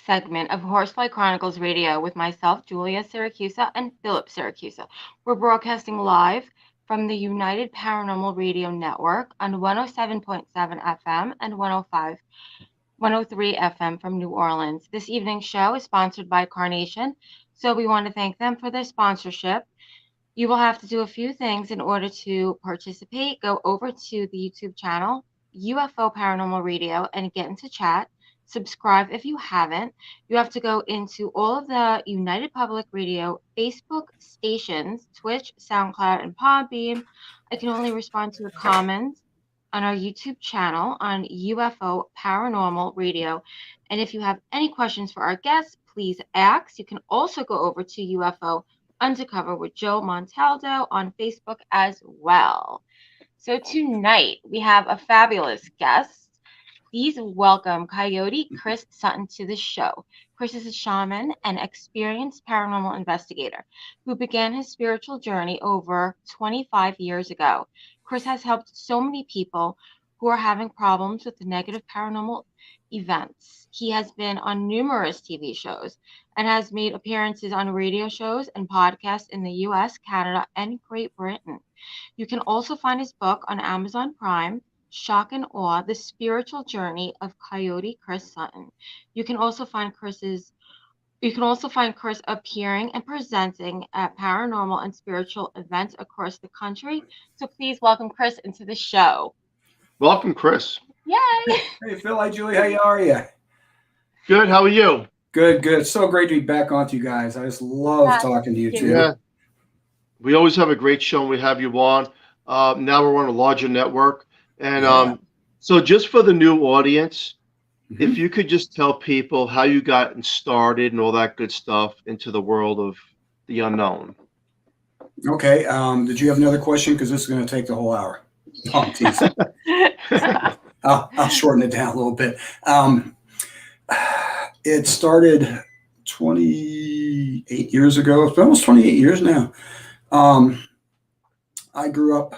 segment of Horsefly Chronicles Radio with myself, Julia Siracusa, and Philip Siracusa. We're broadcasting live from the United Paranormal Radio Network on 107.7 FM and 103 FM from New Orleans. This evening's show is sponsored by Carnation, so we want to thank them for their sponsorship. You will have to do a few things in order to participate. Go over to the YouTube channel, UFO Paranormal Radio, and get into chat. Subscribe if you haven't. You have to go into all of the United Public Radio Facebook stations, Twitch, SoundCloud, and Podbean. I can only respond to the comments on our YouTube channel on UFO Paranormal Radio. And if you have any questions for our guests, please ask. You can also go over to UFO Undercover with Joe Montaldo on Facebook as well. So tonight we have a fabulous guest. Please welcome Coyote Chris Sutton to the show. Chris is a shaman and experienced paranormal investigator who began his spiritual journey over 25 years ago. Chris has helped so many people who are having problems with the negative paranormal events. He has been on numerous TV shows and has made appearances on radio shows and podcasts in the US, Canada, and Great Britain. You can also find his book on Amazon Prime, Shock and Awe, The Spiritual Journey of Coyote Chris Sutton. You can also find Chris appearing and presenting at paranormal and spiritual events across the country. So please welcome Chris into the show. Welcome, Chris. Yay! Hey, Phil. Hi, Julie. How are you? Good. How are you? Good, good. So great to be back on to you guys. I just love talking to you too. Yeah. We always have a great show when we have you on. Now we're on a larger network. And so just for the new audience, if you could just tell people how you got started and all that good stuff into the world of the unknown. Okay. Did you have another question? Because this is going to take the whole hour. Oh, teasing. I'll shorten it down a little bit. It started 28 years ago. It's been almost 28 years now. I grew up,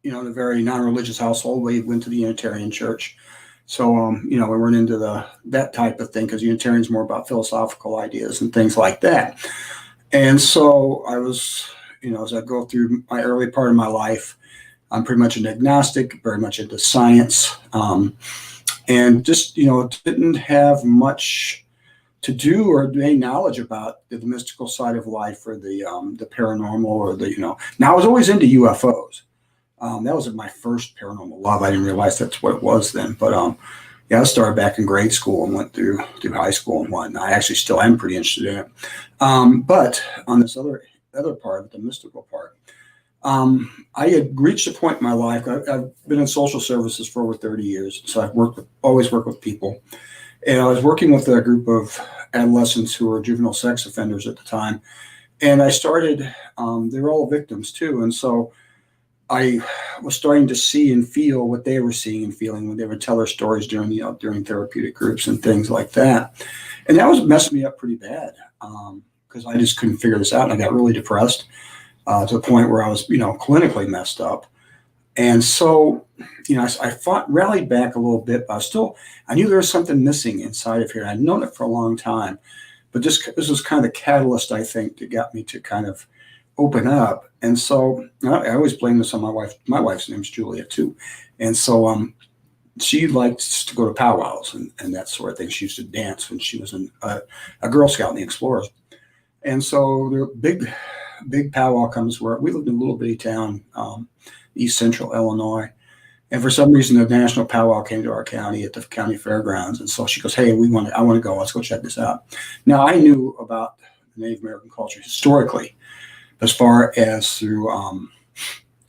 in a very non-religious household. We went to the Unitarian church. So, we weren't into that type of thing because Unitarian's more about philosophical ideas and things like that. And so I was, as I go through my early part of my life, I'm pretty much an agnostic, very much into science, and just, didn't have much to do or any knowledge about the mystical side of life or the paranormal or Now I was always into UFOs. That was my first paranormal love. I didn't realize that's what it was then. But I started back in grade school and went through high school and whatnot. I actually still am pretty interested in it. But on this other part, the mystical part, I had reached a point in my life. I've been in social services for over 30 years. So I've always worked with people. And I was working with a group of adolescents who were juvenile sex offenders at the time. And I started, they were all victims too. And so I was starting to see and feel what they were seeing and feeling when they would tell their stories during therapeutic groups and things like that. And that was messing me up pretty bad because I just couldn't figure this out. And I got really depressed to the point where I was, clinically messed up. And so, I rallied back a little bit, but I knew there was something missing inside of here. I'd known it for a long time, but this was kind of the catalyst, I think, that got me to kind of open up. And so I always blame this on my wife. My wife's name's Julia too. And so she liked to go to powwows and that sort of thing. She used to dance when she was a Girl Scout in the Explorers. And so the big powwow comes where we lived in a little bitty town, East Central Illinois. And for some reason, the national powwow came to our county at the county fairgrounds. And so she goes, hey, I want to go. Let's go check this out. Now, I knew about the Native American culture historically, as far as through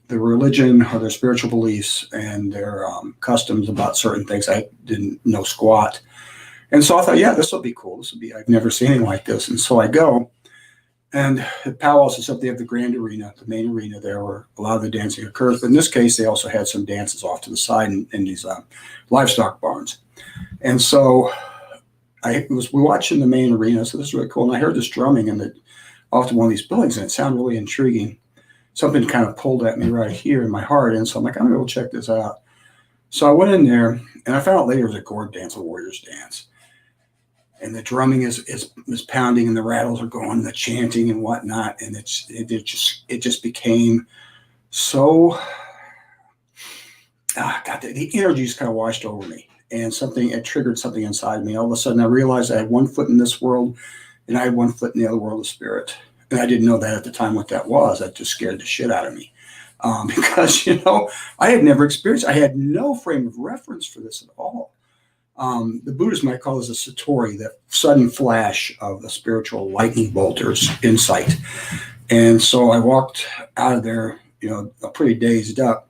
the religion or their spiritual beliefs and their customs about certain things. I didn't know squat. And so I thought, yeah, this will be cool. I've never seen anything like this. And so I go, and the powwows is up. They have the grand arena, the main arena there where a lot of the dancing occurs. But in this case, they also had some dances off to the side in these livestock barns. And so we're watching the main arena. So this is really cool. And I heard this drumming off to one of these buildings, and it sounded really intriguing. Something kind of pulled at me right here in my heart. And so I'm like, I'm going to go check this out. So I went in there, and I found out later it was a gourd dance, a warrior's dance. and the drumming is pounding, and the rattles are going, the chanting and whatnot, and it just became so. God, the energy just kind of washed over me, and it triggered something inside me. All of a sudden, I realized I had one foot in this world, and I had one foot in the other world of spirit, and I didn't know that at the time what that was. That just scared the shit out of me, because I had never experienced. I had no frame of reference for this at all. The Buddhists might call this a satori, that sudden flash of the spiritual lightning bolter's insight. And so I walked out of there, pretty dazed up.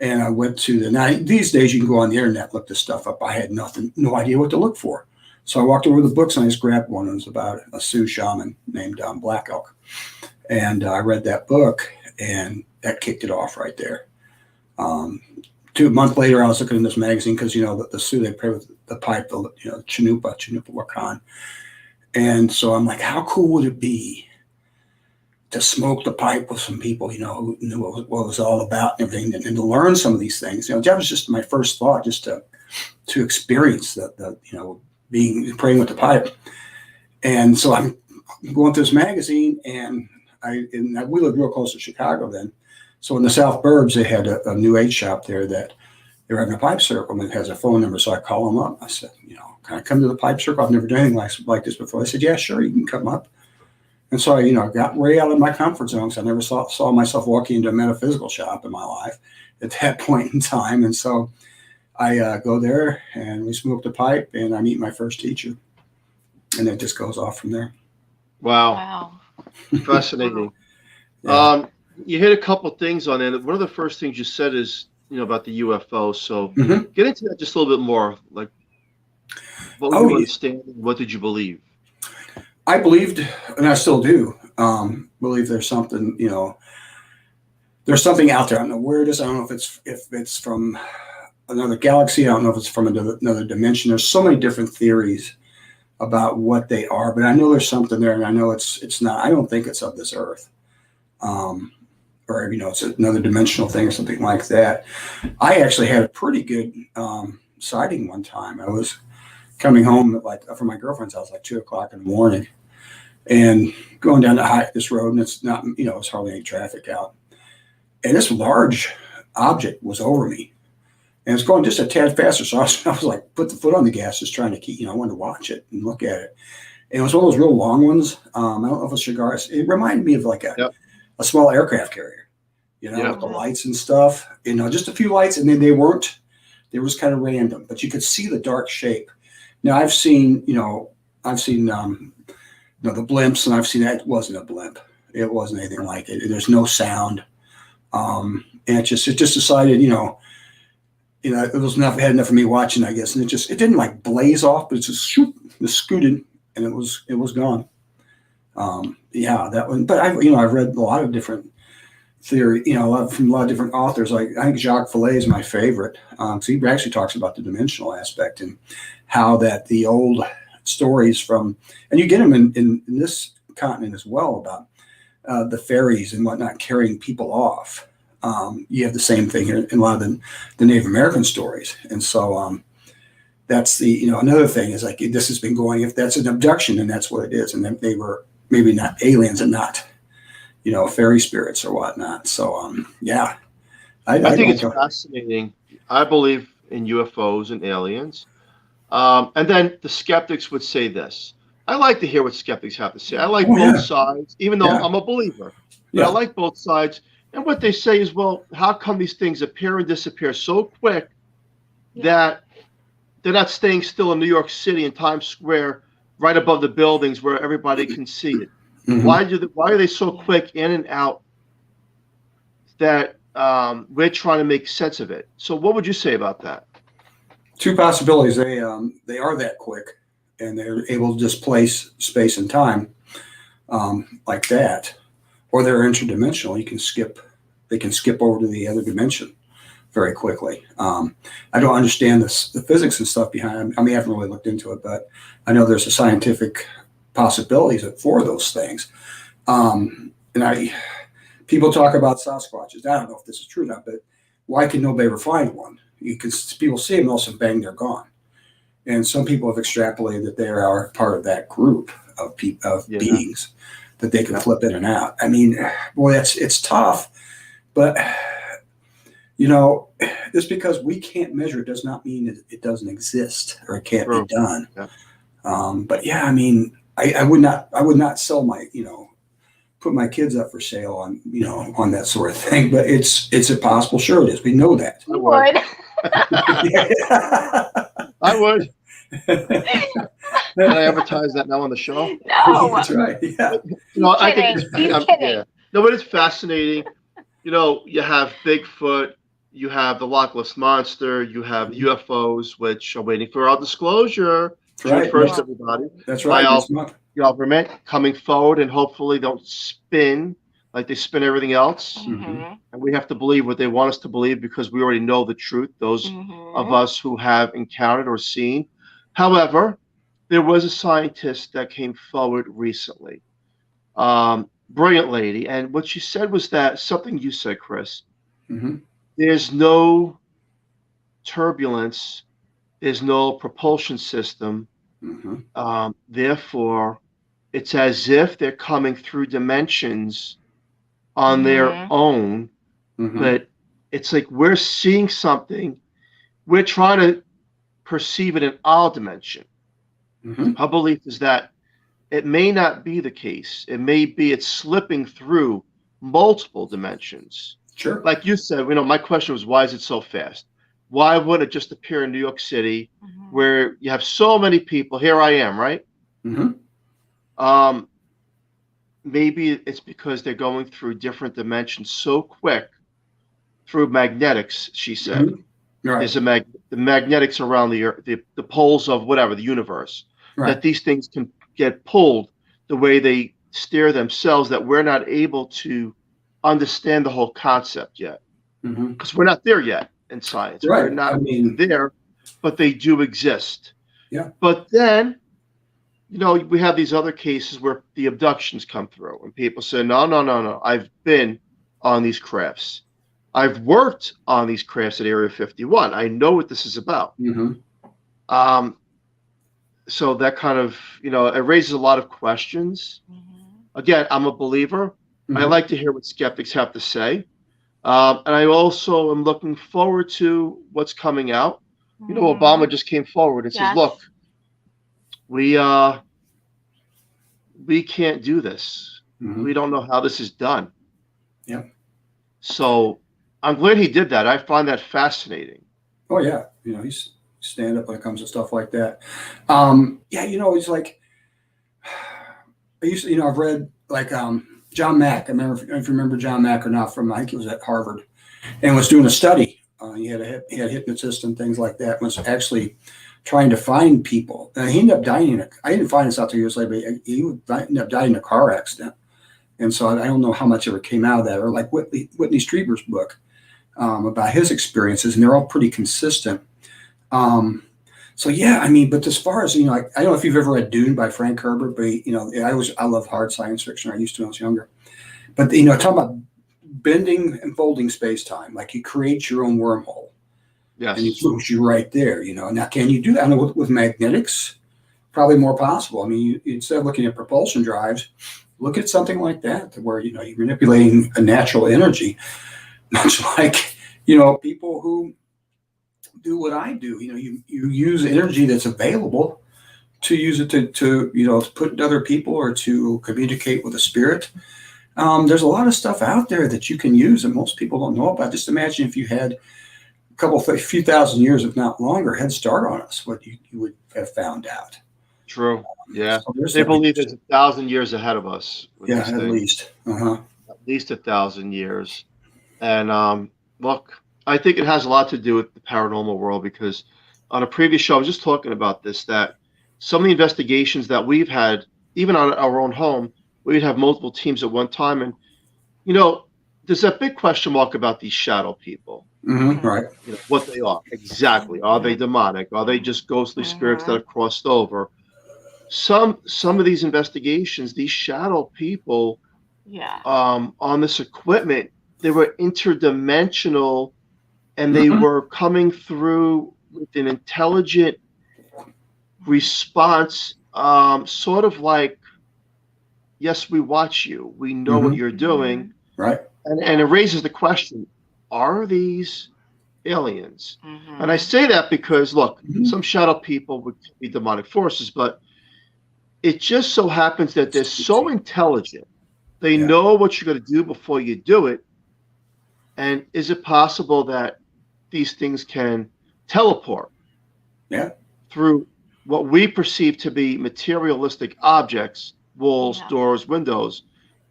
And I went to now these days you can go on the internet, look this stuff up. I had no idea what to look for. So I walked over to the books and I just grabbed one. It was about a Sioux shaman named Black Elk. And I read that book, and that kicked it off right there. 2 months later, I was looking in this magazine because, the Sioux, they play with the pipe, Chinupa Wakan. And so I'm like, how cool would it be to smoke the pipe with some people, who knew what it was all about and everything, and to learn some of these things. That was just my first thought, just to experience praying with the pipe. And so I'm going through this magazine, and we lived real close to Chicago then. So in the South Burbs, they had a New Age shop there that they were having a pipe circle, and it has a phone number. So I call them up. I said, can I come to the pipe circle? I've never done anything like this before. They said, yeah, sure, you can come up. And so I, got way out of my comfort zone, because I never saw myself walking into a metaphysical shop in my life at that point in time. And so I go there, and we smoke the pipe, and I meet my first teacher, and it just goes off from there. Wow. Fascinating. Yeah. You hit a couple things on it. One of the first things you said is, about the UFO. So get into that just a little bit more. Like, what were you understanding? What did you believe? I believed, and I still do, believe there's something, there's something out there. I don't know where it is. I don't know if it's from another galaxy. I don't know if it's from another dimension. There's so many different theories about what they are, but I know there's something there, and I know it's not. I don't think it's of this earth, or it's another dimensional thing or something like that. I actually had a pretty good sighting one time. I was coming home from my girlfriend's house, 2:00 in the morning, and going down this road, and it's not, it's hardly any traffic out. And this large object was over me, and it's going just a tad faster. So I was like, put the foot on the gas, just trying to keep, I wanted to watch it and look at it. And it was one of those real long ones. I don't know if it's cigars. It reminded me of a small aircraft carrier, with the lights and stuff, just a few lights. And then they was kind of random, but you could see the dark shape. Now I've seen the blimps, and I've seen that. It wasn't a blimp. It wasn't anything like it. There's no sound. And it just decided, it was enough. It had enough of me watching, I guess. And it didn't blaze off, but it just scooted, and it was gone. That one. But I've read a lot of different theory, from a lot of different authors. I think Jacques Vallée is my favorite. So he actually talks about the dimensional aspect and how that the old stories and you get them in this continent as well, about the fairies and whatnot carrying people off. You have the same thing here in a lot of the Native American stories. And so that's another thing is this has been going, if that's an abduction, then that's what it is. And then they were maybe not aliens and not, fairy spirits or whatnot. So, I think it's fascinating. I believe in UFOs and aliens. And then the skeptics would say this. I like to hear what skeptics have to say. I like both sides, even though I'm a believer. But I like both sides. And what they say is, well, how come these things appear and disappear so quick that they're not staying still in New York City in Times Square, right above the buildings where everybody can see it? Mm-hmm. Why are they so quick in and out that we're trying to make sense of it? So what would you say about that? Two possibilities. They are that quick, and they're able to displace space and time like that, or they're interdimensional. They can skip over to the other dimension very quickly. I don't understand the physics and stuff behind it. I haven't really looked into it, but I know there's a scientific possibilities for those things. People talk about Sasquatches. I don't know if this is true or not, but why can nobody ever find one? People see them, also bang, they're gone. And some people have extrapolated that they are part of that group of beings that they can flip in and out. I mean, boy, it's tough, but just because we can't measure it does not mean it doesn't exist or it can't be done. Yeah. But yeah, I mean, I would not sell put my kids up for sale on that sort of thing. But it's impossible. Sure, it is. We know that. You would. I would. Can I advertise that now on the show? No. That's right. Yeah. I think He's kidding. Yeah. No, but it's fascinating. You have Bigfoot, you have the Loch Ness Monster, you have UFOs, which are waiting for our disclosure. Right. First, everybody. That's right. Government coming forward, and hopefully don't spin like they spin everything else. Mm-hmm. And we have to believe what they want us to believe because we already know the truth, those of us who have encountered or seen. However, there was a scientist that came forward recently, brilliant lady, and what she said was that something you said, Chris, there's no turbulence, there's no propulsion system, therefore it's as if they're coming through dimensions on their own, but it's like we're seeing something, we're trying to perceive it in our dimension. Her belief is that it may not be the case. It may be it's slipping through multiple dimensions. Sure. Like you said, my question was, why is it so fast? Why would it just appear in New York City where you have so many people? Here I am, right? Maybe it's because they're going through different dimensions so quick through magnetics, she said. Right. There's the magnetics around the earth, the poles of whatever, the universe, that these things can get pulled the way they steer themselves, that we're not able to understand the whole concept yet. Because we're not there yet in science. Right. We're not there, but they do exist. Yeah. But then, we have these other cases where the abductions come through and people say, no. I've been on these crafts. I've worked on these crafts at Area 51. I know what this is about. So that kind of, it raises a lot of questions. Again, I'm a believer. I like to hear what skeptics have to say. And I also am looking forward to what's coming out. Obama just came forward and says, look, we can't do this. We don't know how this is done. Yeah. So I'm glad he did that. I find that fascinating. Oh yeah. He's stand up when it comes to stuff like that. He's like, I used to, I've read like John Mack. I remember if you remember John Mack or not, I think he was at Harvard and was doing a study. He had hypnotists and things like that. Was actually trying to find people. And he ended up dying. I didn't find this out till years later, but he ended up dying in a car accident. And so I don't know how much ever came out of that. Or like Whitney Strieber's book about his experiences, and they're all pretty consistent. So yeah, but as far as, I don't know if you've ever read Dune by Frank Herbert, but I love hard science fiction. I used to when I was younger. But talking about bending and folding space-time, like you create your own wormhole. Yes. And it moves you right there, Now, can you do that with magnetics? Probably more possible. Instead of looking at propulsion drives, look at something like that, where, you're manipulating a natural energy, much like, people who do what I do. You use energy that's available to use it to put in other people or to communicate with a spirit. There's a lot of stuff out there that you can use that most people don't know about. Just imagine if you had a few thousand years, if not longer, head start on us, what you would have found out. True. Yeah. So they believe there's 1,000 years ahead of us. Yeah, at least. At least 1,000 years. And look, I think it has a lot to do with the paranormal world, because on a previous show, I was just talking about this, that some of the investigations that we've had, even on our own home, we'd have multiple teams at one time. And, there's that big question mark about these shadow people. Right. What they are exactly. Are they demonic? Are they just ghostly spirits that have crossed over? Some of these investigations, these shadow people, on this equipment, they were interdimensional, and they were coming through with an intelligent response, sort of like, yes, we watch you, we know what Mm-hmm. you're doing, Right. and it raises the question, are these aliens? And I Mm-hmm. say that because, look, Mm-hmm. some shadow people would be demonic forces, but it just so happens that they're so intelligent. They Yeah. know what you're going to do before you do it. And is it possible that these things can teleport Yeah. through what we perceive to be materialistic objects, walls, Yeah. doors, windows?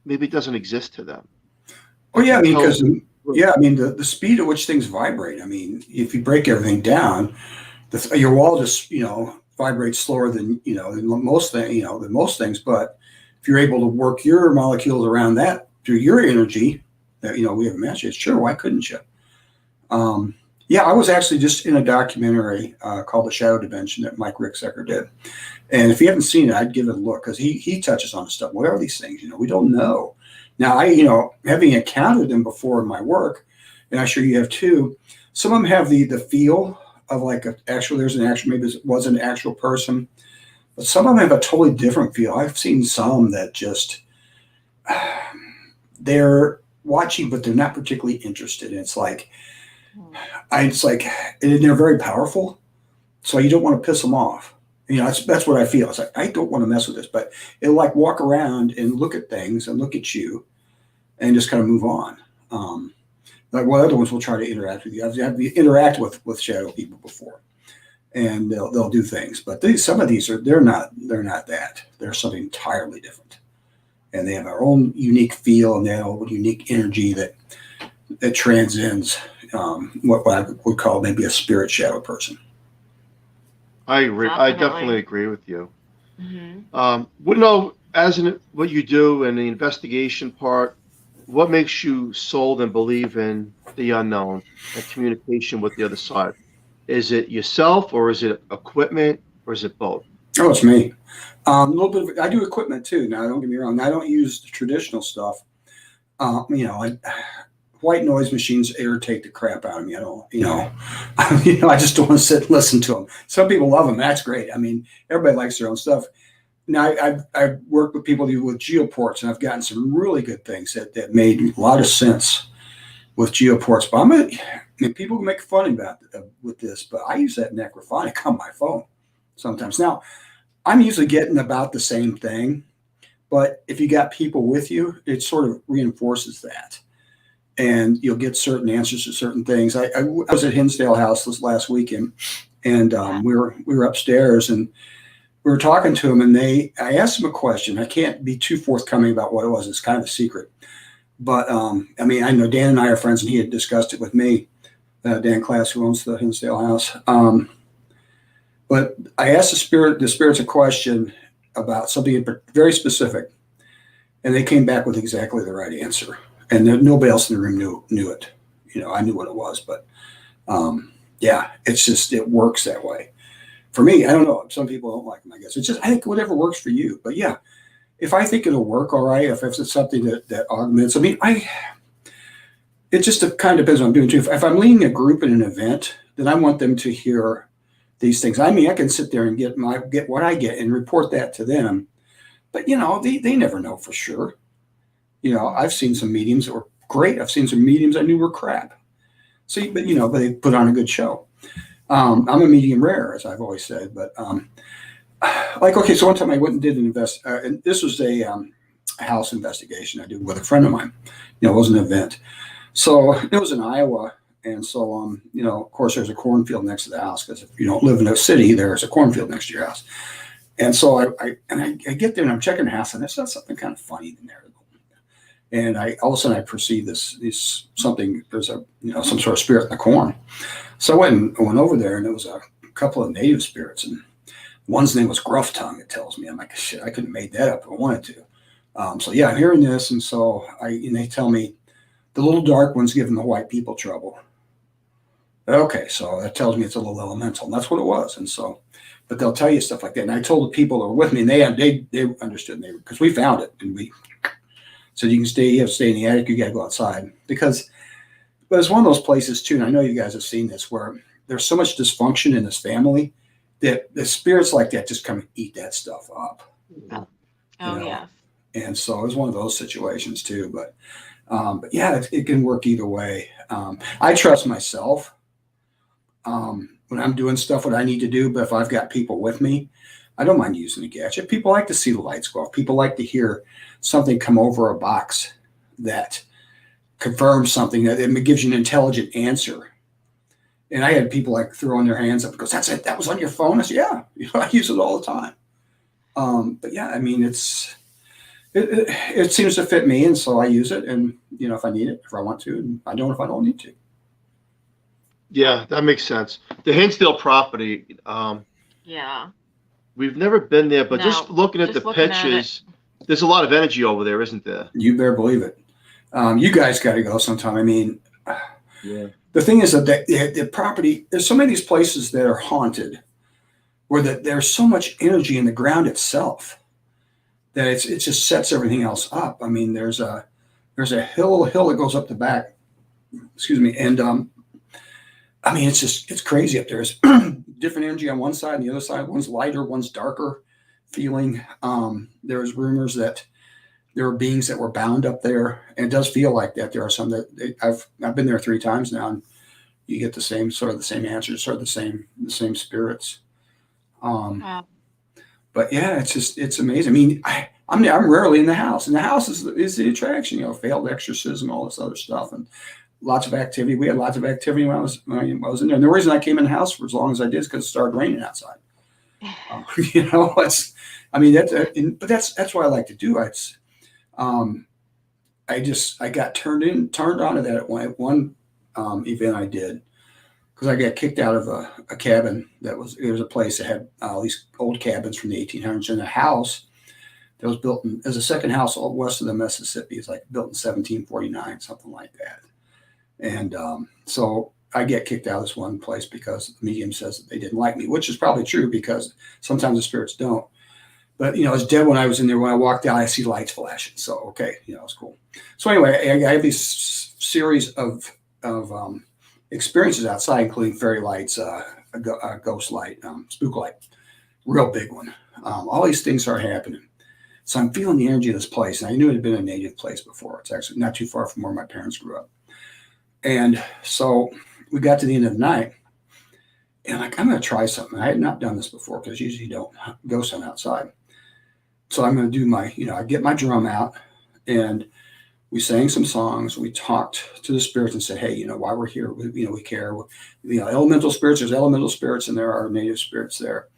Maybe it doesn't exist to them. Oh It yeah, I can mean, because teleport through. yeah, I mean the speed at which things vibrate. I mean, if you break everything down, your wall just vibrates slower than most things. But if you're able to work your molecules around that through your energy, that we have imagined, sure, why couldn't you? Um, yeah, I was actually just in a documentary called The Shadow Dimension that Mike Ricksecker did, and if you haven't seen it, I'd give it a look because he touches on the stuff. What are these things? We don't know. Now, having encountered them before in my work, and I'm sure you have too. Some of them have the feel of like maybe it was an actual person, but some of them have a totally different feel. I've seen some that just they're watching, but they're not particularly interested. And it's like and they're very powerful, so you don't want to piss them off. That's what I feel. It's like I don't want to mess with this, but it'll like walk around and look at things and look at you, and just kind of move on. Like what other ones will try to interact with you. I've had to interact with shadow people before, and they'll do things. But some of these they're not that. They're something entirely different, and they have their own unique feel and their own unique energy that transcends what I would call maybe a spirit shadow person. I agree. I Definitely. definitely agree with you. Mm-hmm. What you do in the investigation part, what makes you sold and believe in the unknown and communication with the other side? Is it yourself, or is it equipment, or is it both? Oh, it's me. A little bit I do equipment too. Now, don't get me wrong. I don't use the traditional stuff. White noise machines irritate the crap out of me. I don't, I just don't want to sit and listen to them. Some people love them. That's great. I mean, everybody likes their own stuff. Now, I've worked with people with geoports, and I've gotten some really good things that made a lot of sense with geoports. But people make fun about with this, but I use that necrophonic on my phone sometimes. Now, I'm usually getting about the same thing, but if you got people with you, it sort of reinforces that. And you'll get certain answers to certain things. I was at Hinsdale House this last weekend, and we were upstairs, and we were talking to them, and I asked them a question. I can't be too forthcoming about what it was. It's kind of a secret. But I know Dan and I are friends, and he had discussed it with me, Dan Class, who owns the Hinsdale House. But I asked the spirits a question about something very specific, and they came back with exactly the right answer. And nobody else in the room knew it. I knew what it was, but it's just, it works that way. For me, I don't know. Some people don't like them, I guess. It's just, I think whatever works for you. But yeah, if I think it'll work all right, if it's something that augments, it just kind of depends on what I'm doing too. If I'm leading a group in an event, then I want them to hear these things. I can sit there and get what I get and report that to them. But, they never know for sure. I've seen some mediums that were great. I've seen some mediums I knew were crap. So, but they put on a good show. I'm a medium rare, as I've always said. But so one time I went and did and this was a house investigation I did with a friend of mine. It was an event. So it was in Iowa. And so, of course, there's a cornfield next to the house, because if you don't live in a city, there's a cornfield next to your house. And so I get there and I'm checking the house, and there's something kind of funny in there. And all of a sudden I perceive something, there's some sort of spirit in the corn. So I went over there, and it was a couple of native spirits, and one's name was Gruff Tongue, it tells me. I'm like, shit, I could have made that up if I wanted to. So yeah, I'm hearing this. And so they tell me the little dark one's giving the white people trouble. Okay. So that tells me it's a little elemental, and that's what it was. And so, but they'll tell you stuff like that. And I told the people that were with me, and they understood, because we found it, and we said, you have to stay in the attic. You got to go outside, but it's one of those places too. And I know you guys have seen this, where there's so much dysfunction in this family, that the spirits like that just come and eat that stuff up. Oh, You know? yes. And so it was one of those situations too. But yeah, it can work either way. I trust myself when I'm doing stuff what I need to do. But if I've got people with me, I don't mind using a gadget. People like to see the lights go off. People like to hear something come over a box that confirms something, that it gives you an intelligent answer. And I had people like throwing their hands up because that's it. That was on your phone. I said, yeah, I use it all the time. But yeah, I mean, it seems to fit me, and so I use it. And if I need it, if I want to, and I don't if I don't need to. Yeah, that makes sense. The Hinsdale property. Yeah. We've never been there, but No, just looking at just the looking at pictures, there's a lot of energy over there, isn't there? You better believe it. You guys got to go sometime. I mean, Yeah. the thing is that the property, there's so many of these places that are haunted, where there's so much energy in the ground itself that it just sets everything else up. I mean, there's a hill that goes up the back. Excuse me, and I mean, it's crazy up there. There's different energy on one side and the other side. One's lighter, one's darker feeling. There's rumors that there are beings that were bound up there, and it does feel like that. There are some that I've been there 3 times now, and you get the same answers, sort of the same spirits. Wow. But yeah, it's amazing. I mean, I'm rarely in the house, and the house is the attraction. Failed exorcism, all this other stuff, and lots of activity. We had lots of activity when I was in there. And the reason I came in the house for as long as I did is because it started raining outside. But that's what I like to do. I got turned on to that at one event I did, because I got kicked out of a cabin it was a place that had all these old cabins from the 1800s, and a house that was built as a second house west of the Mississippi. It's like built in 1749, something like that. And so I get kicked out of this one place because the medium says that they didn't like me, which is probably true because sometimes the spirits don't. But it's dead when I was in there. When I walked out, I see lights flashing. So okay, it's cool. So anyway, I have these series of experiences outside, including fairy lights, a ghost light, spook light, real big one. All these things are happening. So I'm feeling the energy of this place, and I knew it had been a native place before. It's actually not too far from where my parents grew up. And so we got to the end of the night, and I'm going to try something. I had not done this before because usually you don't ghost hunt outside. So I'm going to do I get my drum out, and we sang some songs. We talked to the spirits and said, hey, why we're here, we care. Elemental spirits, there's elemental spirits, and there are native spirits there.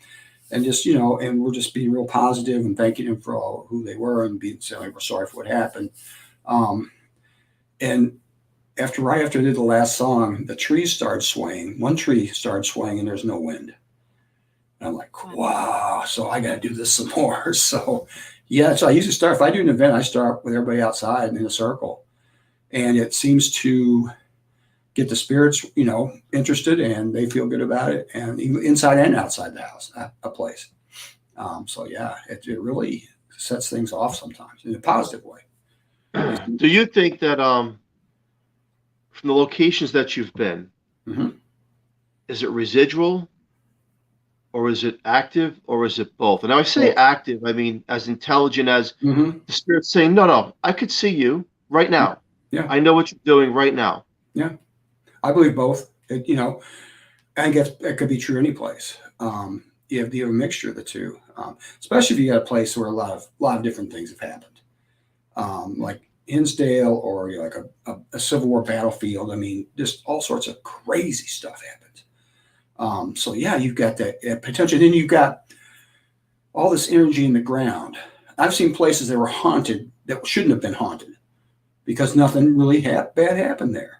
And just, and we're just being real positive and thanking them for all who they were and saying we're sorry for what happened. And right after I did the last song, the trees started swaying. One tree started swaying, and there's no wind. And I'm like, wow. So I got to do this some more. So yeah, so I usually start, if I do an event, I start with everybody outside in a circle, and it seems to get the spirits, interested, and they feel good about it, and even inside and outside the house, a place. So yeah, it really sets things off sometimes in a positive way. Do you think that from the locations that you've been, mm-hmm. is it residual, or is it active, or is it both? And now I say active, I mean as intelligent as mm-hmm. the spirit's saying, no, I could see you right now. Yeah. I know what you're doing right now. Yeah. I believe both. I guess it could be true any place. You have a mixture of the two, especially if you got a place where a lot of different things have happened, like Hinsdale, or like a Civil War battlefield. I mean, just all sorts of crazy stuff happens. So yeah, you've got that potential. Then you've got all this energy in the ground. I've seen places that were haunted that shouldn't have been haunted because nothing really bad happened there.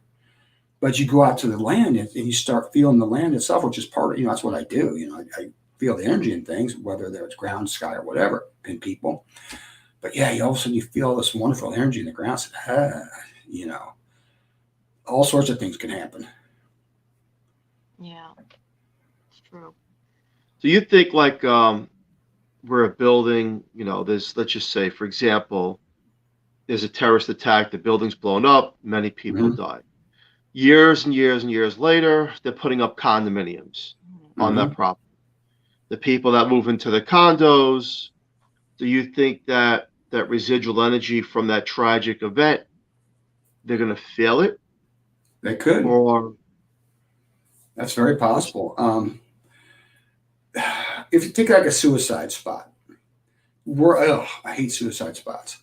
But you go out to the land and you start feeling the land itself, which is part of, that's what I do. I feel the energy in things, whether it's ground, sky, or whatever, in people. But yeah, all of a sudden you feel this wonderful energy in the ground. All sorts of things can happen. Yeah, it's true. Do you think like we're a building, there's, let's just say, for example, there's a terrorist attack, the building's blown up, many people mm-hmm. die. Years and years and years later, they're putting up condominiums on that property. the people that move into the condos? Do you think that that residual energy from that tragic event, they're going to feel it? They could. Or That's very possible. If you take like a suicide spot, I hate suicide spots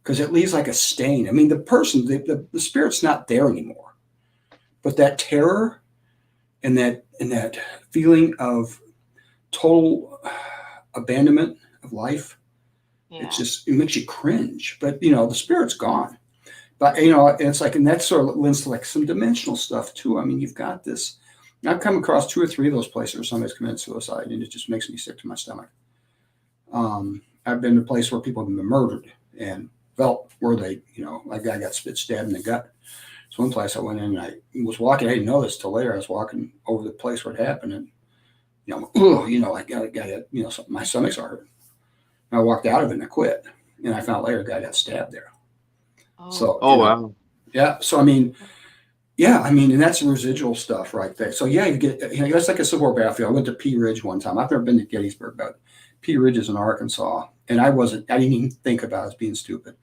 because it leaves like a stain. I mean, the spirit's not there anymore, but that terror and that feeling of total abandonment of life, Yeah. it makes you cringe. But the spirit's gone. But it's like, and that sort of lends to like some dimensional stuff too. I mean, you've got this. I've come across 2 or 3 of those places where somebody's committed suicide, and it just makes me sick to my stomach. I've been to a place where people have been murdered and felt where they, like a guy got stabbed in the gut. So one place I went in, and I was walking. I didn't know this till later. I was walking over the place where it happened, and I got my stomach's hurt. And I walked out of it and I quit. And I found later a guy got stabbed there. Oh. So, wow. Yeah. So, and that's residual stuff right there. So, yeah, you get, that's like a Civil War battlefield. I went to Pea Ridge one time. I've never been to Gettysburg, but Pea Ridge is in Arkansas. And I didn't even think about it as being stupid.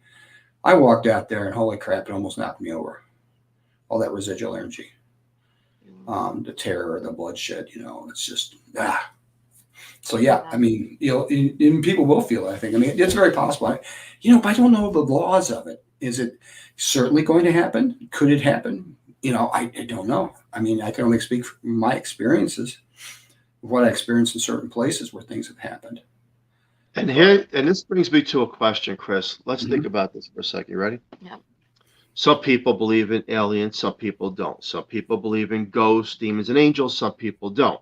I walked out there and holy crap, it almost knocked me over. All that residual energy, the terror, the bloodshed, it's just, So, yeah, I mean, and people will feel it, I think. I mean, it's very possible. But I don't know the laws of it. Is it certainly going to happen? Could it happen? I don't know. I mean, I can only speak from my experiences, what I experienced in certain places where things have happened. And this brings me to a question, Chris. Let's think about this for a second. You ready? Yeah. Some people believe in aliens, some people don't. Some people believe in ghosts, demons, and angels, some people don't.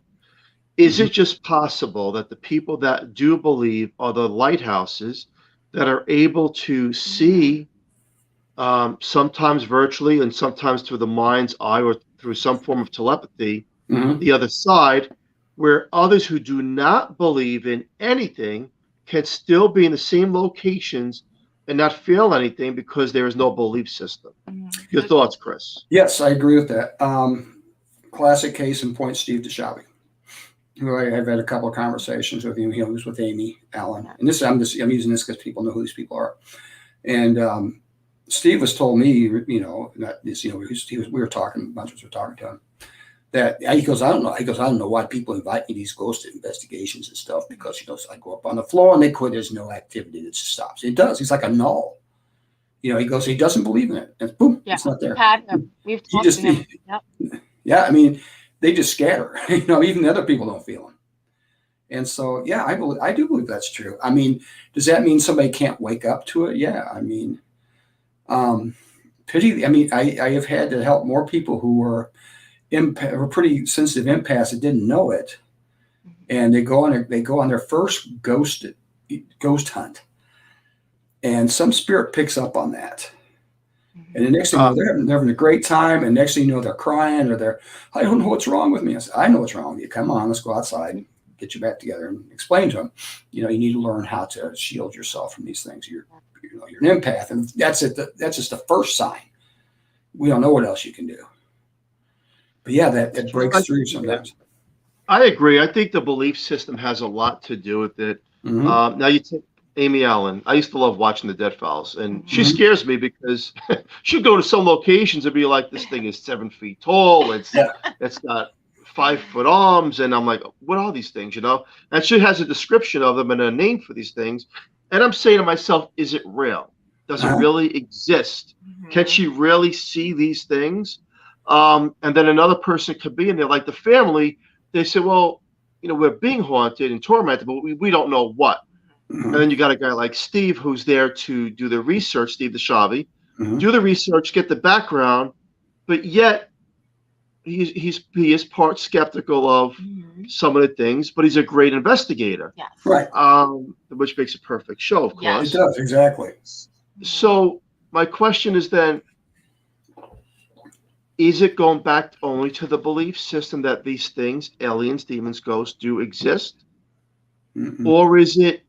Is it just possible that the people that do believe are the lighthouses that are able to see, sometimes virtually and sometimes through the mind's eye or through some form of telepathy, the other side, where others who do not believe in anything can still be in the same locations and not feel anything because there is no belief system? Your thoughts, Chris? Yes, I agree with that. Classic case in point, Steve DeShavi, who I have had a couple of conversations with him. He was with Amy Allen. And I'm using this because people know who these people are. And Steve was told me, we were talking, a bunch of us were talking to him, that he goes, I don't know why people invite me to these ghost investigations and stuff, because I go up on the floor and they quit. There's no activity that stops. It does. He's like a null. He goes, he doesn't believe in it, and boom, it's not there. We've talked to him. Yep. Yeah, I mean, they just scatter. Even the other people don't feel them. And so, yeah, I do believe that's true. I mean, does that mean somebody can't wake up to it? Yeah, I mean, pity. I mean, I have had to help more people who were pretty sensitive empaths that didn't know it, and they go on their first ghost hunt, and some spirit picks up on that, and the next thing you know, they're having a great time, and next thing you know, they're crying, or I don't know what's wrong with me. I said, I know what's wrong with you. Come on, let's go outside and get you back together, and explain to them, you need to learn how to shield yourself from these things. You're an empath, and that's it. That's just the first sign. We don't know what else you can do. But yeah, that breaks through sometimes. I agree. I think the belief system has a lot to do with it. Now you take Amy Allen. I used to love watching the Dead Files, and she scares me because she'd go to some locations and be like, "This thing is 7 feet tall. It's got 5-foot arms," and I'm like, "What are these things?" And she has a description of them and a name for these things, and I'm saying to myself, "Is it real? Does it really exist? Can she really see these things?" And then another person could be in there, like the family. They say, "Well, we're being haunted and tormented, but we don't know what." And then you got a guy like Steve who's there to do the research, Steve DeShavi, do the research, get the background, but yet he is part skeptical of some of the things, but he's a great investigator. Yes. Right. Which makes a perfect show, of course. It does, exactly. So my question is then, is it going back only to the belief system that these things, aliens, demons, ghosts, do exist? Or is it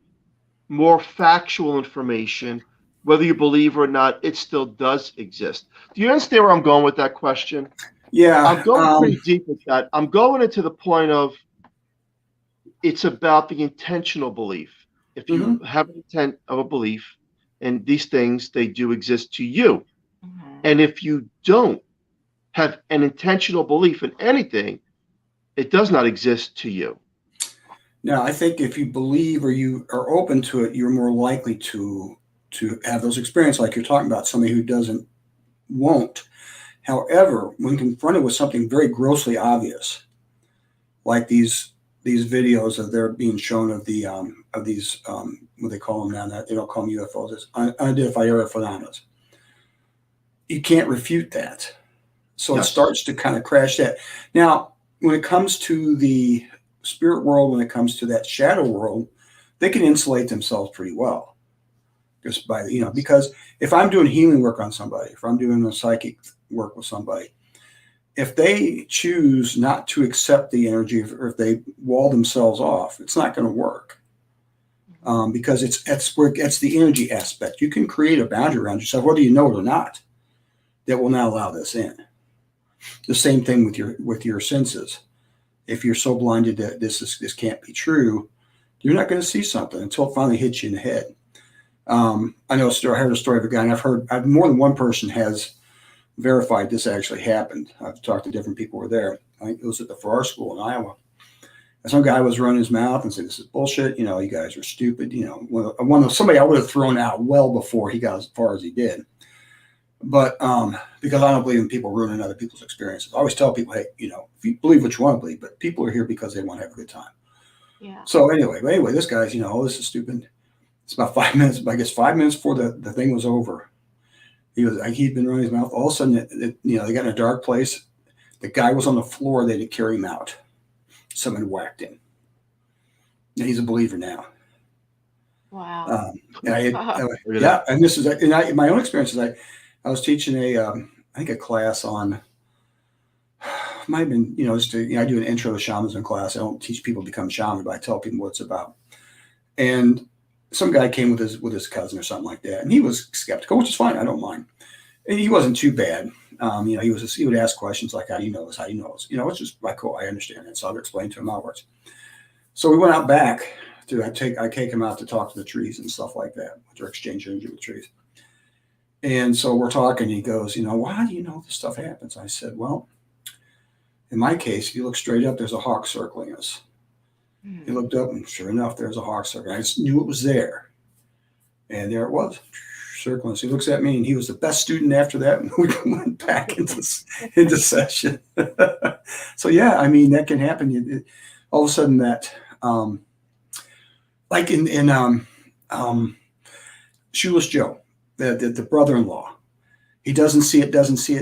more factual information, whether you believe or not, it still does exist? Do you understand where I'm going with that question? Yeah. I'm going pretty deep with that. I'm going into the point of, it's about the intentional belief. If you have an intent of a belief, and these things, they do exist to you. And if you don't have an intentional belief in anything, it does not exist to you. Now, I think if you believe or you are open to it, you're more likely to have those experiences like you're talking about. Somebody who doesn't won't. However, when confronted with something very grossly obvious, like these videos that they're being shown of the of these what they call them now, that they don't call them UFOs, it's unidentified aerial phenomena. You can't refute that, so it starts to kind of crash that. Now, when it comes to the spirit world, when it comes to that shadow world, they can insulate themselves pretty well, just by because if I'm doing healing work on somebody, if I'm doing a psychic work with somebody, if they choose not to accept the energy, or if they wall themselves off, it's not going to work, because it's the energy aspect. You can create a boundary around yourself, whether you know it or not, that will not allow this in. The same thing with your senses. If you're so blinded that this can't be true, you're not going to see something until it finally hits you in the head. I know I heard a story of a guy, and I've more than one person has verified this actually happened. I've talked to different people who were there. I think it was at the Farrar School in Iowa. And some guy was running his mouth and said, "This is bullshit. You guys are stupid." Somebody I would have thrown out well before he got as far as he did. But because I don't believe in people ruining other people's experiences. I always tell people, hey, if you believe what you want to believe, but people are here because they want to have a good time. Yeah. So anyway, this guy's, oh, this is stupid. It's about 5 minutes, I guess 5 minutes before the thing was over. He'd been running his mouth. All of a sudden, they got in a dark place. The guy was on the floor. They had to carry him out. Someone whacked him. And he's a believer now. Wow. And this is my own experience is I was teaching a class on, might have been, I do an intro to shamanism class. I don't teach people to become shaman, but I tell people what it's about. And some guy came with his cousin or something like that, and he was skeptical, which is fine. I don't mind. And he wasn't too bad. He would ask questions like, "How do you know this? How do you know this?" It's just like, cool. I understand it. So I'll explain to him my words. So we went out back I take him out to talk to the trees and stuff like that, to exchange energy with trees. And so we're talking. He goes, "Well, how do you know this stuff happens?" I said, "Well, in my case, if you look straight up, there's a hawk circling us." He looked up, and sure enough, there's a hawk circling. I just knew it was there. And there it was, circling. So he looks at me, and he was the best student after that. And we went back into session. So, yeah, that can happen. All of a sudden that, like in Shoeless Joe, the brother-in-law, he doesn't see it,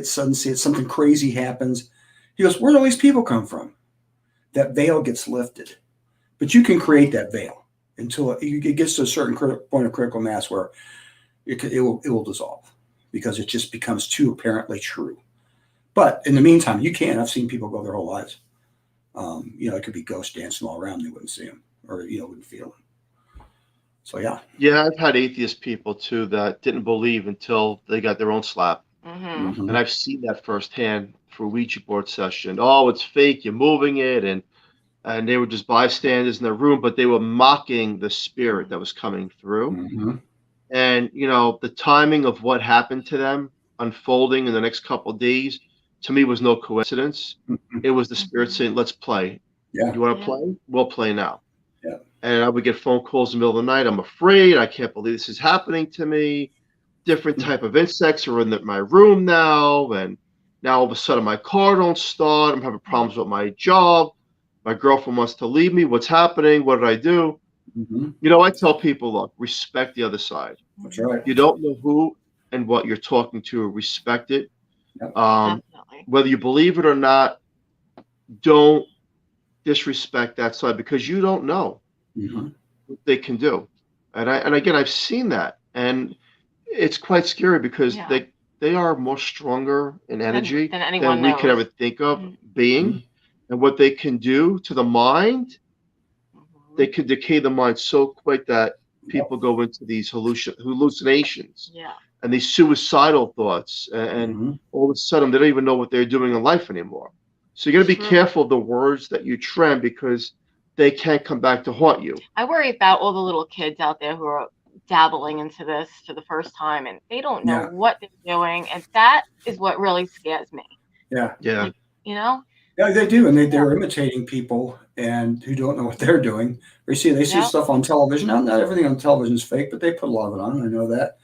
suddenly see it, something crazy happens. He goes, "Where do all these people come from?" That veil gets lifted. But you can create that veil until it gets to a certain point of critical mass where it will dissolve, because it just becomes too apparently true. But in the meantime, you can. I've seen people go their whole lives. It could be ghosts dancing all around. They wouldn't see them, or wouldn't feel them. So yeah. Yeah, I've had atheist people too that didn't believe until they got their own slap. And I've seen that firsthand through Ouija board session. Oh, it's fake. You're moving it, and they were just bystanders in their room, but they were mocking the spirit that was coming through. And the timing of what happened to them unfolding in the next couple of days, to me, was no coincidence. It was the spirit saying, "Let's play. Yeah. You want to play? We'll play now." Yeah. And I would get phone calls in the middle of the night. "I'm afraid. I can't believe this is happening to me. Different type of insects are in my room now, and now all of a sudden my car don't start. I'm having problems with my job. My girlfriend wants to leave me. What's happening? What did I do?" I tell people, look, respect the other side. That's right. You don't know who and what you're talking to. Respect it. Whether you believe it or not, don't disrespect that side, because you don't know what they can do. And again, I've seen that, and it's quite scary, because they are more stronger in energy than we could ever think of being. And what they can do to the mind, they can decay the mind so quick that people go into these hallucinations and these suicidal thoughts. And all of a sudden, they don't even know what they're doing in life anymore. So you got to be careful of the words that you trend, because they can come back to haunt you. I worry about all the little kids out there who are dabbling into this for the first time, and they don't know what they're doing, and that is what really scares me. Yeah. Like, you know? Yeah, they do, and they're imitating people and who don't know what they're doing. They see stuff on television. Not everything on television is fake, but they put a lot of it on. I know that,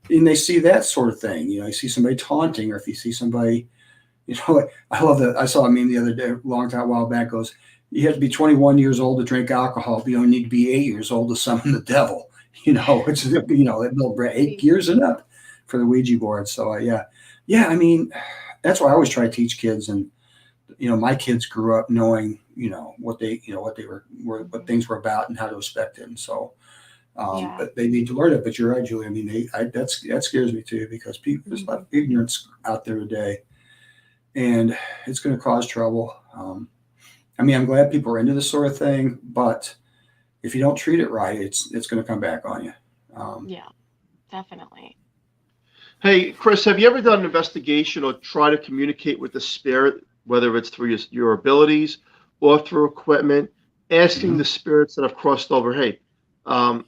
and they see that sort of thing. You know, you see somebody taunting, or if you see somebody, you know, I love that. I saw a meme the other day, a while back. Goes, you have to be 21 years old to drink alcohol, but you don't need to be 8 years old to summon the devil. You know, it's that little 8 years and up for the Ouija board. So yeah. I mean, that's why I always try to teach kids, and my kids grew up knowing what things were about and how to respect it. And so, but they need to learn it. But you're right, Julie. I mean, that scares me too, because there's a lot of ignorance out there today, and it's going to cause trouble. I mean, I'm glad people are into this sort of thing, but if you don't treat it right, it's going to come back on you. Yeah, definitely. Hey, Chris, have you ever done an investigation or try to communicate with the spirit, whether it's through your abilities or through equipment, asking the spirits that have crossed over, hey, are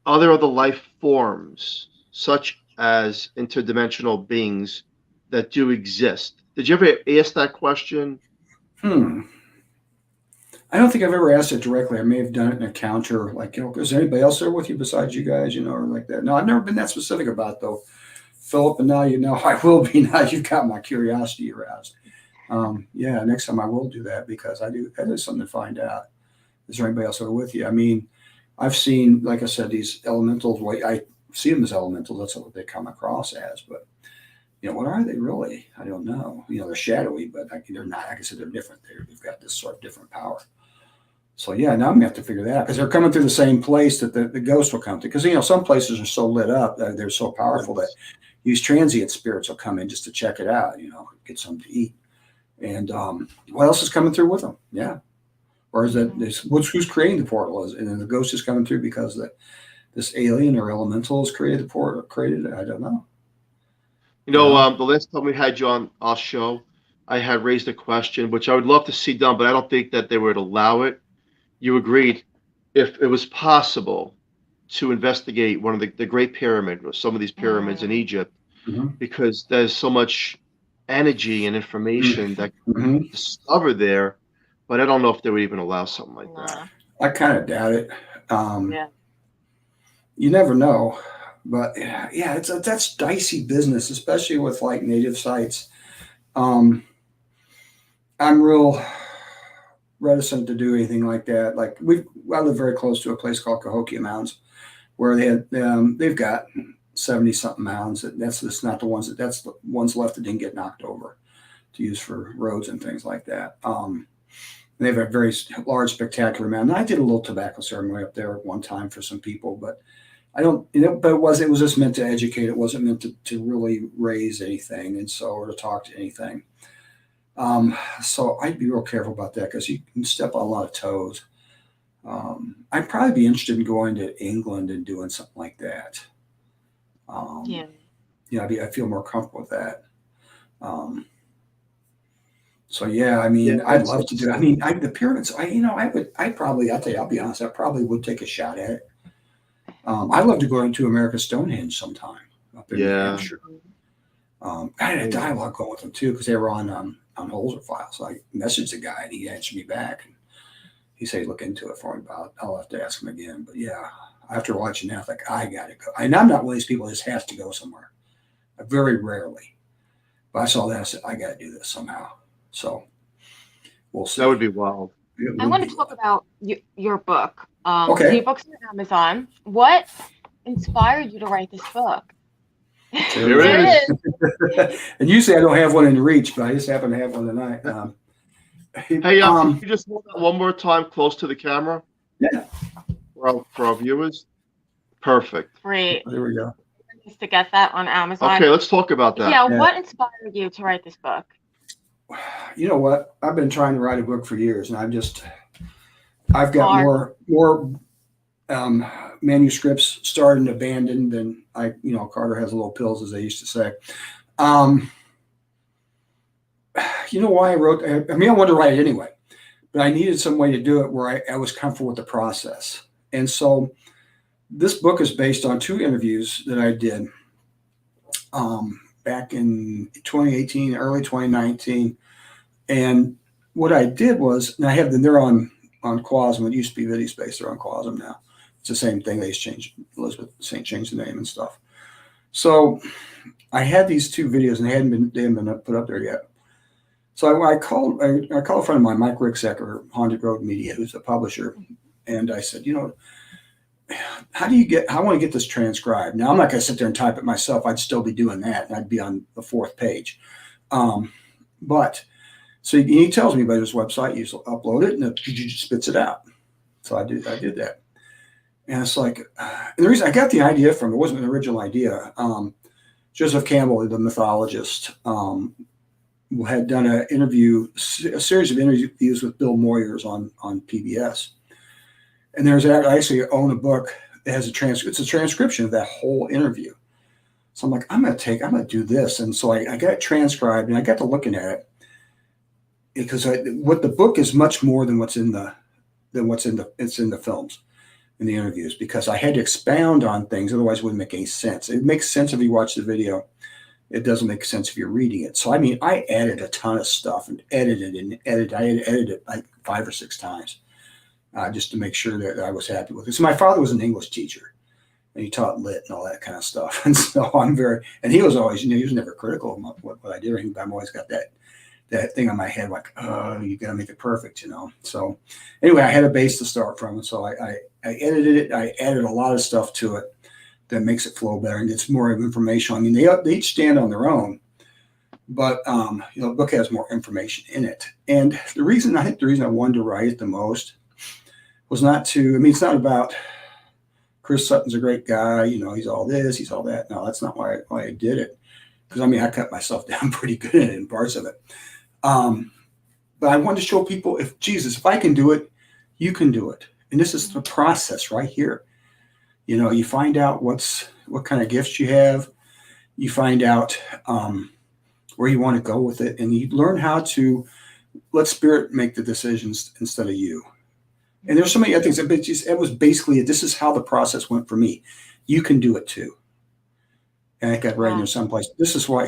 there other life forms, such as interdimensional beings, that do exist? Did you ever ask that question? I don't think I've ever asked it directly. I may have done it in a counter, like, is there anybody else there with you besides you guys, or like that? No, I've never been that specific about it, though, Philip, and now I will be. Now you've got my curiosity aroused. Yeah, next time I will do that, because that is something to find out. Is there anybody else there with you? I mean, I've seen, like I said, these elementals. I see them as elementals. That's what they come across as, but what are they really? I don't know. They're shadowy, but they're not. Like I said, they're different. They've got this sort of different power. So yeah, now I'm gonna have to figure that out, because they're coming through the same place that the ghosts will come to. Because some places are so lit up, they're so powerful that these transient spirits will come in just to check it out. Get something to eat. And what else is coming through with them? Yeah. Or is that who's creating the portal? And then the ghost is coming through because this alien or elemental has created the portal. Created it. I don't know. The last time we had you on our show, I had raised a question, which I would love to see done, but I don't think that they would allow it. You agreed, if it was possible, to investigate one of the Great Pyramid or some of these pyramids in Egypt, because there's so much energy and information that can be discovered there, but I don't know if they would even allow something like that. I kind of doubt it. You never know, but yeah, that's dicey business, especially with like native sites. I'm real reticent to do anything like that. Like I live very close to a place called Cahokia Mounds, where they've got 70 something mounds. That's just not that's the ones left that didn't get knocked over to use for roads and things like that. They have a very large, spectacular mound. And I did a little tobacco ceremony up there one time for some people, but I don't, but it was just meant to educate. It wasn't meant to really raise anything, or to talk to anything. So I'd be real careful about that, because you can step on a lot of toes. I'd probably be interested in going to England and doing something like that. I feel more comfortable with that. So yeah, I mean, I'd love to do it. I mean, the pyramids, I'll tell you, I'll be honest, I probably would take a shot at it. I'd love to go into America's Stonehenge sometime up in New Hampshire. I had a dialogue going with them too, because they were on Horsefly. So I messaged the guy and he answered me back. And he said, look into it for me, but I'll have to ask him again. But yeah, after watching that, I got to go. And I'm not one of these people that just has to go somewhere. Very rarely. But I saw that, I said, I got to do this somehow. So we'll see. That would be wild. I want to talk about your book. Okay. So your book's on Amazon. What inspired you to write this book? There it is. And usually I don't have one in reach, but I just happen to have one tonight. Hey, can you just hold that one more time close to the camera? Yeah. For our viewers. Perfect. Great. There we go. To get that on Amazon. Okay, let's talk about that. Yeah, what inspired you to write this book? You know what? I've been trying to write a book for years, and I've got more manuscripts started and abandoned than Carter has little pills, as they used to say. You know why I wrote? I mean, I wanted to write it anyway, but I needed some way to do it where I was comfortable with the process. And so this book is based on 2 interviews that I did back in 2018, early 2019. And what I did was, and I have them, they're on Quasm. It used to be Video Space. They're on Quasm now. It's the same thing. They just changed, Elizabeth Saint changed the name and stuff. So I had these 2 videos, and they hadn't been put up there yet. So I called a friend of mine, Mike Ricksecker, Haunted Road Media, who's a publisher, and I said, how I want to get this transcribed. Now, I'm not going to sit there and type it myself. I'd still be doing that, and I'd be on the 4th page. But so he tells me about his website. You upload it, and it spits it out. So I did that. And it's like, and the reason I got the idea from, it wasn't an original idea. Joseph Campbell, the mythologist, had done a series of interviews with Bill Moyers on PBS. And I actually own a book that has it's a transcription of that whole interview. So I'm like, I'm going to do this. And so I got it transcribed, and I got to looking at it, because what the book is much more than what's in the films, in the interviews, because I had to expound on things. Otherwise it wouldn't make any sense. It makes sense if you watch the video. It doesn't make sense if you're reading it. So, I added a ton of stuff and edited. I had edited it like 5 or 6 times just to make sure that I was happy with it. So my father was an English teacher, and he taught lit and all that kind of stuff. And so and he was always, he was never critical of what I did or anything, but I've always got that thing on my head, like, oh, you got to make it perfect, So anyway, I had a base to start from. And so I edited it. I added a lot of stuff to it that makes it flow better and gets more information. They each stand on their own, but the book has more information in it. And the reason I wanted to write it the most was not to, it's not about Chris Sutton's a great guy, he's all this, he's all that. No, that's not why I did it. Because I cut myself down pretty good in parts of it. But I wanted to show people, if I can do it, you can do it. And this is the process right here. You find out what kind of gifts you have. You find out where you want to go with it, and you learn how to let Spirit make the decisions instead of you. And there's so many other things. It was basically, this is how the process went for me. You can do it too. And I got right in there someplace. This is why,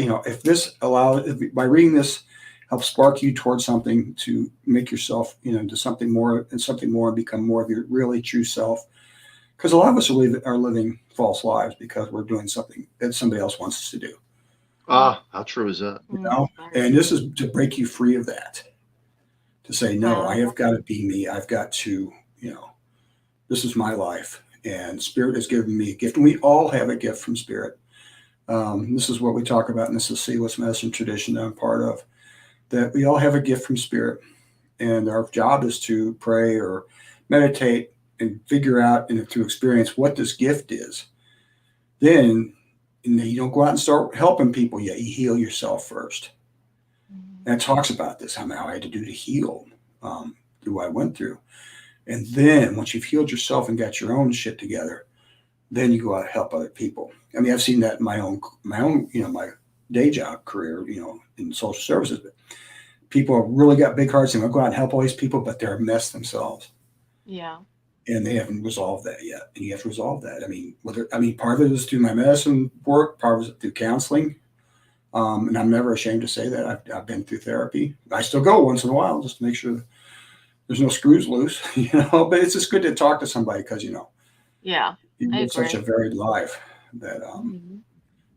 by reading this, helps spark you towards something to make yourself, into something more and become more of your really true self. Because a lot of us are living false lives because we're doing something that somebody else wants us to do. How true is that? And this is to break you free of that. To say, no, I have got to be me. I've got to, this is my life. And Spirit has given me a gift. And we all have a gift from Spirit. This is what we talk about in this is Sealess Medicine tradition that I'm part of. That we all have a gift from Spirit. And our job is to pray or meditate and figure out and to experience what this gift is. Then you don't go out and start helping people yet. You heal yourself first. And it talks about this, how I had to do to heal through what I went through. And then once you've healed yourself and got your own shit together, then you go out and help other people. I've seen that in my own, my day job career, in social services. But people have really got big hearts and they'll go out and help all these people, but they're a mess themselves. Yeah. And they haven't resolved that yet. And you have to resolve that. Part of it is through my medicine work, part of it is through counseling. And I'm never ashamed to say that. I've been through therapy. I still go once in a while just to make sure there's no screws loose, but it's just good to talk to somebody because, yeah, you live such a varied life that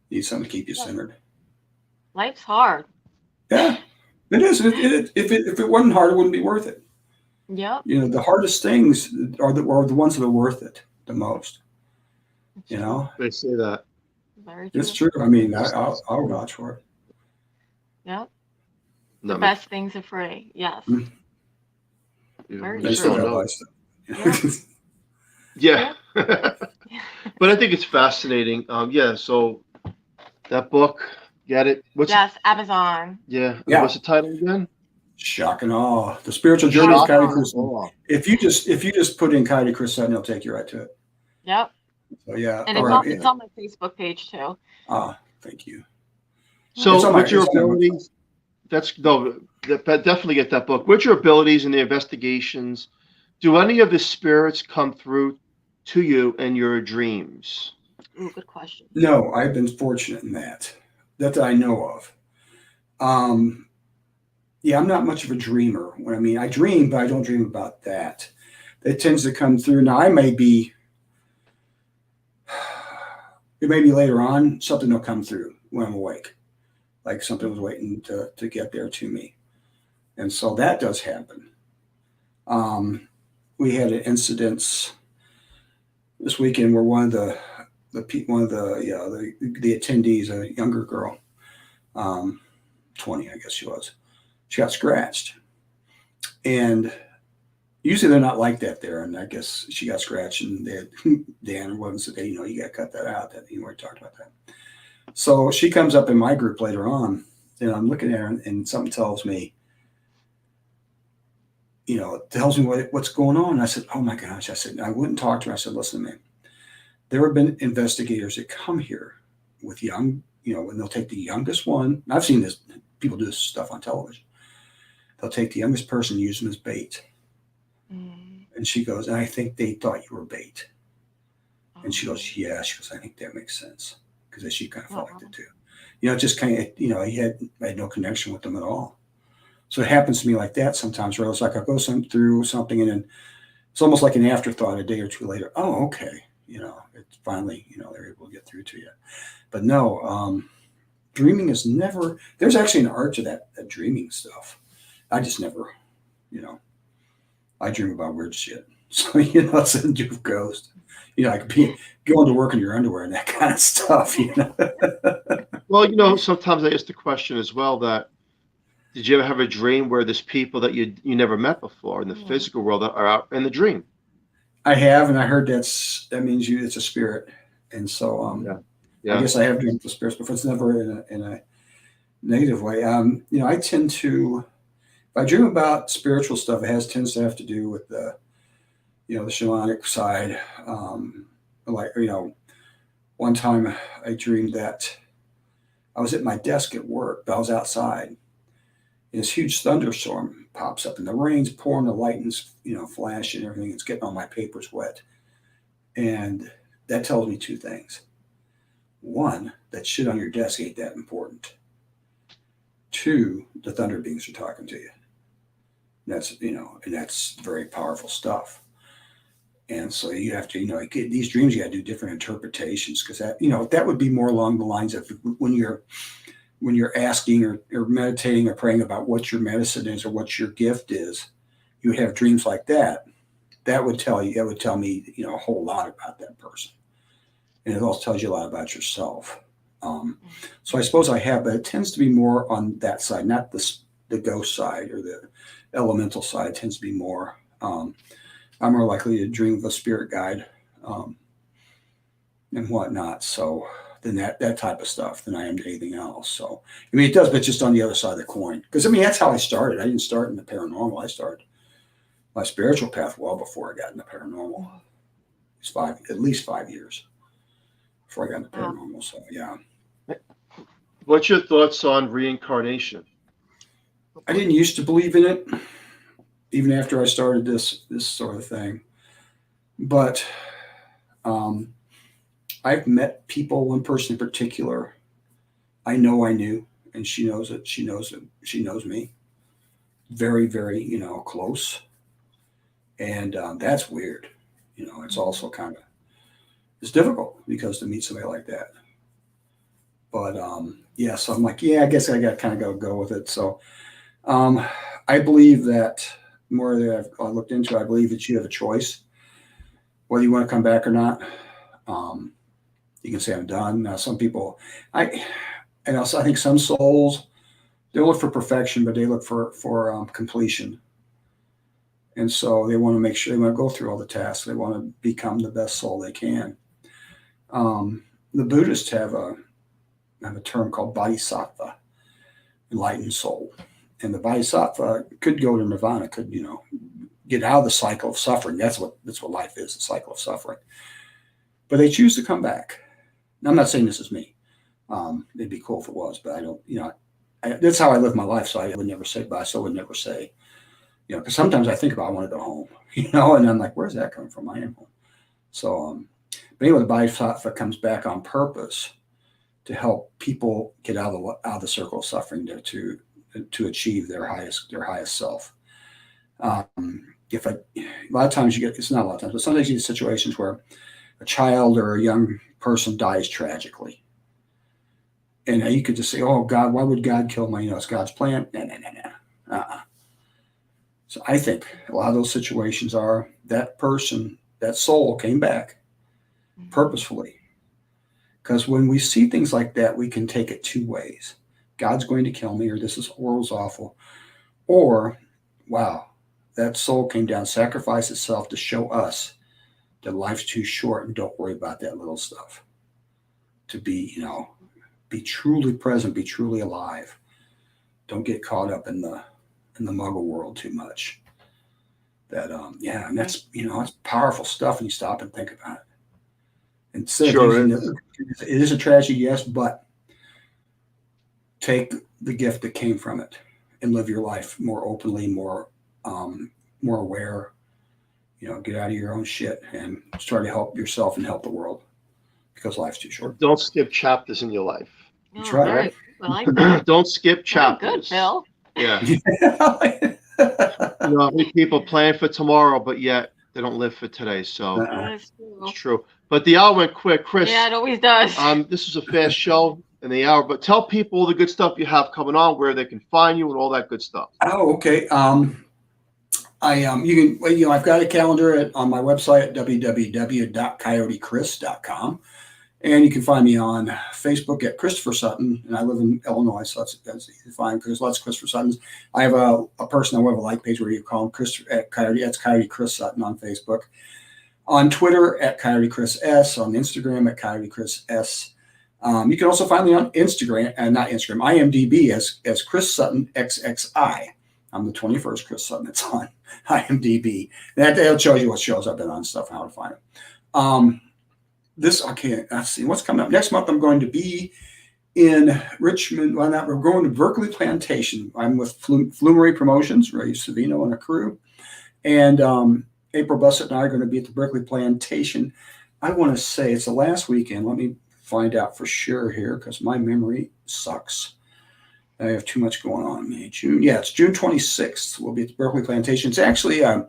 needs something to keep you centered. Life's hard. Yeah, it is. If it wasn't hard, it wouldn't be worth it. Yep. The hardest things are the ones that are worth it the most. They say that. Very true. It's true. I'll vouch for it. Yep. The best things are free. Yes. Very true. Yeah. But I think it's fascinating. So that book, get it? Amazon. Yeah. What's the title again? Shock and Awe: The Spiritual Journey of Coyote Chris. If you just put in Coyote Chris Sutton, he'll take you right to it. Yep. So yeah. And it's on my Facebook page too. Thank you. So with your abilities, definitely get that book. What's your abilities in the investigations? Do any of the spirits come through to you in your dreams? Ooh, good question. No, I've been fortunate in that I know of. Um, yeah, I'm not much of a dreamer. I dream, but I don't dream about that. That tends to come through. Now, it may be later on, something will come through when I'm awake, like something was waiting to get there to me. And so that does happen. We had an incident this weekend where one of the attendees, a younger girl, 20, I guess she got scratched. And usually they're not like that there. And I guess she got scratched, and Dan wasn't said, hey, you got to cut that out. That you already talked about that. So she comes up in my group later on, and I'm looking at her, and something tells me, what's going on. And I said, oh my gosh. I said, I wouldn't talk to her. I said, listen to me. There have been investigators that come here with young, when they'll take the youngest one. I've seen this, people do this stuff on television. They'll take the youngest person, use them as bait. Mm. And she goes, and I think they thought you were bait. Oh. And she goes, yeah. She goes, I think that makes sense. Because she kind of felt like that too. Just kind of, I had no connection with them at all. So it happens to me like that sometimes, where it's like I go through something, and then it's almost like an afterthought a day or two later. Oh, okay. It's finally, they're able to get through to you. But no, dreaming is never, there's actually an art to that dreaming stuff. I just never, I dream about weird shit. So, it's a dude ghost. I could be going to work in your underwear and that kind of stuff, Well, sometimes I ask the question as well that, did you ever have a dream where there's people that you never met before in the physical world that are out in the dream? I have, and I heard that means it's a spirit. And so, yeah. I guess I have dreamed with spirits before. It's never in a negative way. I tend to, if I dream about spiritual stuff, it tends to have to do with the shamanic side. One time I dreamed that I was at my desk at work, but I was outside. And this huge thunderstorm pops up, and the rain's pouring, the lightning's, flashing, and everything. It's getting all my papers wet. And that tells me two things. One, that shit on your desk ain't that important. Two, the thunder beings are talking to you. That's, and that's very powerful stuff. And so you have to, these dreams, you got to do different interpretations, because that would be more along the lines of when you're asking or meditating or praying about what your medicine is or what your gift is, you would have dreams like that. That would tell me, a whole lot about that person. And it also tells you a lot about yourself. So I suppose I have, but it tends to be more on that side, not the ghost side or the elemental side. It tends to be more, I'm more likely to dream of a spirit guide and whatnot. So than that type of stuff than I am to anything else. So, it does, but just on the other side of the coin. Because, that's how I started. I didn't start in the paranormal. I started my spiritual path well before I got into paranormal. It's at least 5 years before I got into paranormal. So, yeah. What's your thoughts on reincarnation? I didn't used to believe in it, even after I started this sort of thing. But I've met people, one person in particular, I knew, and she knows it. She knows me very, very, close. And that's weird. It's also it's difficult because to meet somebody like that. But so I'm like, I guess I got to kind of go with it. So I believe that more that I've looked into, I believe that you have a choice whether you want to come back or not. You can say I'm done. Now, some people, I think some souls, they look for perfection, but they look for completion. And so they want to make sure they want to go through all the tasks. They want to become the best soul they can. The Buddhists have a term called bodhisattva, enlightened soul. And the bodhisattva could go to nirvana, could, get out of the cycle of suffering. That's what life is, a cycle of suffering. But they choose to come back. Now, I'm not saying this is me. It'd be cool if it was, but I don't, that's how I live my life. So I would never say, but I still would never say, because sometimes I think about I want to go home, and I'm like, where's that coming from? I am home. So, but anyway, the Bodhisattva comes back on purpose to help people get out of the circle of suffering to achieve their highest self. If a lot of times it's not a lot of times, but sometimes you get situations where a child or a young person dies tragically. And you could just say, oh, God, why would God kill my, it's God's plan? No. So I think a lot of those situations are that person, that soul came back purposefully. Because when we see things like that, we can take it two ways. God's going to kill me, or this world's awful. Or, wow, that soul came down, sacrificed itself to show us that life's too short and don't worry about that little stuff. To be, be truly present, be truly alive. Don't get caught up in the muggle world too much. That and that's it's powerful stuff when you stop and think about it. Instead of using it is a tragedy, yes, but take the gift that came from it and live your life more openly, more aware. Get out of your own shit and try to help yourself and help the world, because life's too short. Don't skip chapters in your life. That's right. I like that. Don't skip chapters. Good, Phil. Yeah. People plan for tomorrow, but yet they don't live for today. So That's true. it's true. But the hour went quick, Chris. Yeah, it always does. This is a fast show in the hour, but tell people the good stuff you have coming on, where they can find you, and all that good stuff. Oh, okay. I've got a calendar on my website at www.coyotechris.com. And you can find me on Facebook at Christopher Sutton, and I live in Illinois, so that's easy to find because there's lots of Christopher Suttons. I have a person I have a like page where you call him Christopher at Coyote. That's Coyote Chris Sutton on Facebook. On Twitter at Coyote Chris S. On Instagram at Coyote Chris S. You can also find me on Instagram, not Instagram, IMDb as Chris Sutton XXI. I'm the 21st Chris Sutton that's on IMDb. That shows you what shows I've been on, stuff, and how to find it. Let's see what's coming up next month. I'm going to be in Richmond. We're going to Berkeley Plantation. I'm with Flumery Promotions, Ray Savino and a crew, and April Bussett and I are going to be at the Berkeley Plantation. I want to say it's the last weekend. Let me find out for sure here because my memory sucks. I have too much going on. It's June 26th. We'll be at the Berkeley Plantation. It's actually a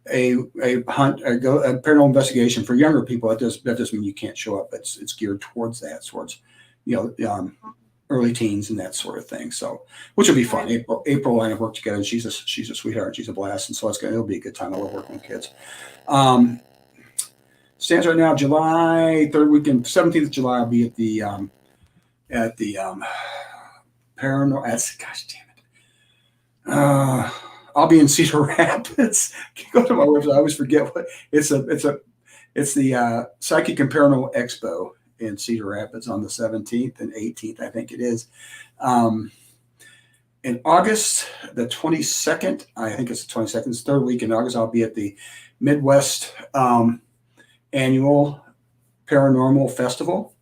paranormal investigation for younger people. That doesn't mean you can't show up. It's geared towards that, towards early teens and that sort of thing. So, which will be fun. April and I work together, and she's a sweetheart. She's a blast, and so it'll be a good time. I love working with kids. Stands right now, July 3rd weekend, 17th of July. I'll be at the paranormal. Gosh damn it. I'll be in Cedar Rapids. Go to my website. I always forget what it's the Psychic and Paranormal Expo in Cedar Rapids on the 17th and 18th, I think it is. In August, the 22nd, I think it's the 22nd, it's the third week in August, I'll be at the Midwest Annual Paranormal Festival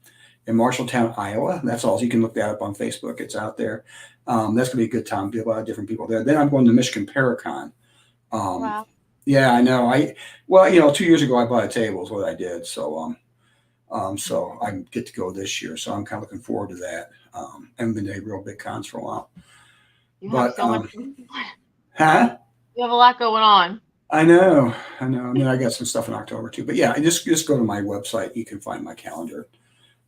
in Marshalltown, Iowa. That's all. You can look that up on Facebook. It's out there. That's going to be a good time. Be a lot of different people there. Then I'm going to Michigan Paracon. Wow. Yeah, I know. 2 years ago I bought a table is what I did. So I get to go this year. So I'm kind of looking forward to that. I haven't been to real big cons for a while. You have so much. Huh? You have a lot going on. I know. And then I got some stuff in October too. But yeah, just go to my website. You can find my calendar.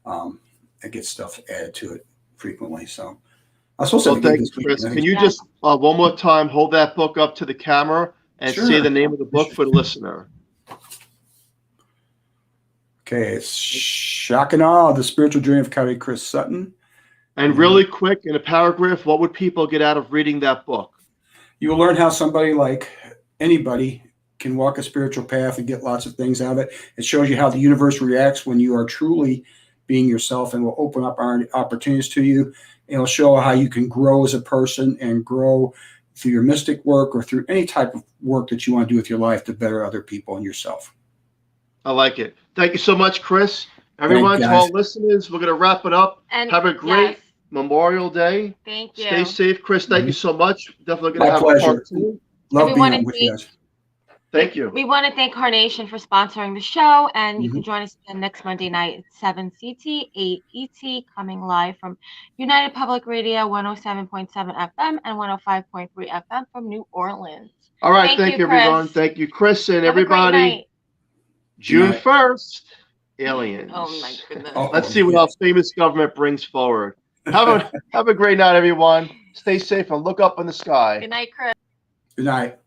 I get stuff added to it frequently. So I was supposed to thank you, Chris. Can you just one more time hold that book up to the camera and say the name of the book for the listener? Okay, it's Shock and Awe, The Spiritual Journey of Coyote Chris Sutton. And really quick, in a paragraph, what would people get out of reading that book? You will learn how somebody like anybody can walk a spiritual path and get lots of things out of it. It shows you how the universe reacts when you are truly being yourself, and will open up opportunities to you. It'll show how you can grow as a person and grow through your mystic work or through any type of work that you want to do with your life to better other people and yourself. I like it. Thank you so much, Chris. Everyone, to all listeners, we're going to wrap it up. And have a great Memorial Day. Thank you. Stay safe, Chris. Thank you so much. Definitely going My to have pleasure. a part 2. Love we want being to with you thank, guys. Thank you. We want to thank Carnation for sponsoring the show, and you Mm-hmm. can join us again next Monday night at 7 CT, 8 ET, coming live from United Public Radio 107.7 FM and 105.3 FM from New Orleans. All right. Thank you, everyone. Chris. Thank you, Chris, and Have a great everybody. night. June Good night. 1st, aliens. Oh my goodness. Let's see what our famous government brings forward. Have a great night, everyone. Stay safe and look up in the sky. Good night, Chris. Good night.